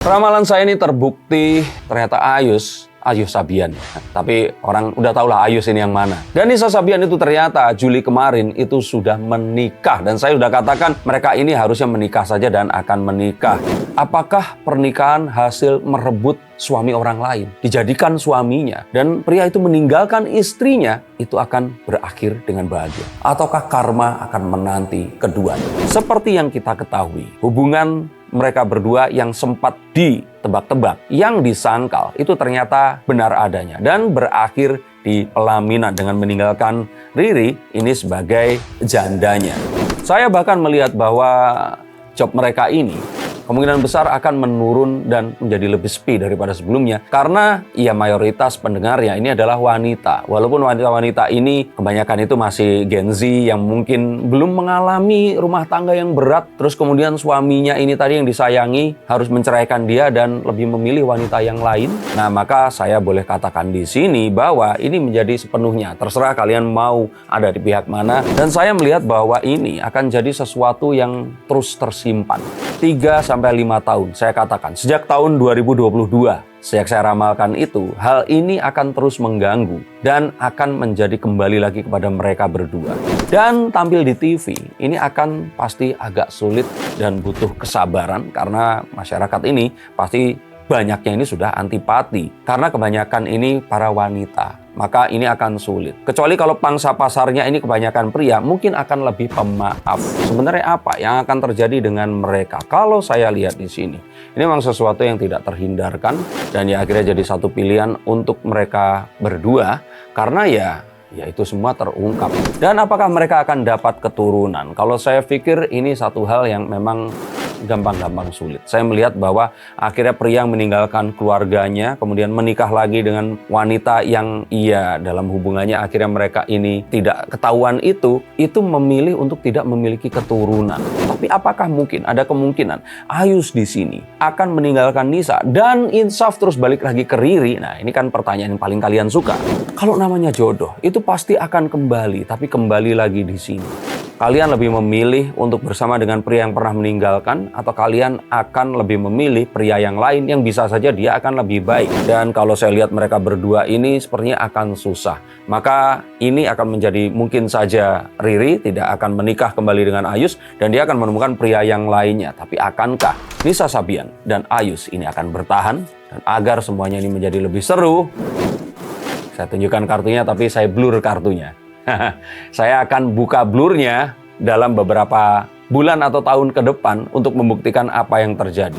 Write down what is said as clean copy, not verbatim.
Ramalan saya ini terbukti ternyata Ayus Sabian. Tapi orang udah tahu lah Ayus ini yang mana. Ganesha Sabian itu ternyata Juli kemarin itu sudah menikah. Dan saya sudah katakan mereka ini harusnya menikah saja dan akan menikah. Apakah pernikahan hasil merebut suami orang lain? Dijadikan suaminya. Dan pria itu meninggalkan istrinya. Itu akan berakhir dengan bahagia. Ataukah karma akan menanti keduanya? Seperti yang kita ketahui, hubungan mereka berdua yang sempat ditebak-tebak, yang disangkal, itu ternyata benar adanya. Dan berakhir di pelaminan dengan meninggalkan Riri ini sebagai jandanya. Saya bahkan melihat bahwa job mereka ini kemungkinan besar akan menurun dan menjadi lebih sepi daripada sebelumnya. Karena ya mayoritas pendengarnya ini adalah wanita. Walaupun wanita-wanita ini kebanyakan itu masih Gen Z yang mungkin belum mengalami rumah tangga yang berat. Terus kemudian suaminya ini tadi yang disayangi harus menceraikan dia dan lebih memilih wanita yang lain. Nah, maka saya boleh katakan di sini bahwa ini menjadi sepenuhnya. Terserah kalian mau ada di pihak mana. Dan saya melihat bahwa ini akan jadi sesuatu yang terus tersimpan. 3-5 tahun, saya katakan. Sejak tahun 2022, sejak saya ramalkan itu, hal ini akan terus mengganggu dan akan menjadi kembali lagi kepada mereka berdua. Dan tampil di TV, ini akan pasti agak sulit dan butuh kesabaran karena masyarakat ini pasti banyaknya ini sudah antipati. Karena kebanyakan ini para wanita, maka ini akan sulit. Kecuali kalau pangsa pasarnya ini kebanyakan pria, mungkin akan lebih pemaaf. Sebenarnya apa yang akan terjadi dengan mereka? Kalau saya lihat di sini, ini memang sesuatu yang tidak terhindarkan dan ya akhirnya jadi satu pilihan untuk mereka berdua karena ya itu semua terungkap. Dan apakah mereka akan dapat keturunan? Kalau saya pikir ini satu hal yang memang gampang-gampang sulit. Saya melihat bahwa akhirnya pria yang meninggalkan keluarganya, kemudian menikah lagi dengan wanita yang dalam hubungannya akhirnya mereka ini tidak ketahuan itu memilih untuk tidak memiliki keturunan. Tapi apakah mungkin ada kemungkinan Ayus di sini akan meninggalkan Nisa dan insaf terus balik lagi ke Riri? Nah, ini kan pertanyaan yang paling kalian suka. Kalau namanya jodoh, itu pasti akan kembali, tapi kembali lagi di sini. Kalian lebih memilih untuk bersama dengan pria yang pernah meninggalkan atau kalian akan lebih memilih pria yang lain yang bisa saja dia akan lebih baik. Dan kalau saya lihat mereka berdua ini sepertinya akan susah. Maka ini akan menjadi mungkin saja Riri tidak akan menikah kembali dengan Ayus dan dia akan menemukan pria yang lainnya. Tapi akankah Ganesha Sabian dan Ayus ini akan bertahan? Dan agar semuanya ini menjadi lebih seru, saya tunjukkan kartunya tapi saya blur kartunya. Saya akan buka blurnya dalam beberapa bulan atau tahun ke depan untuk membuktikan apa yang terjadi.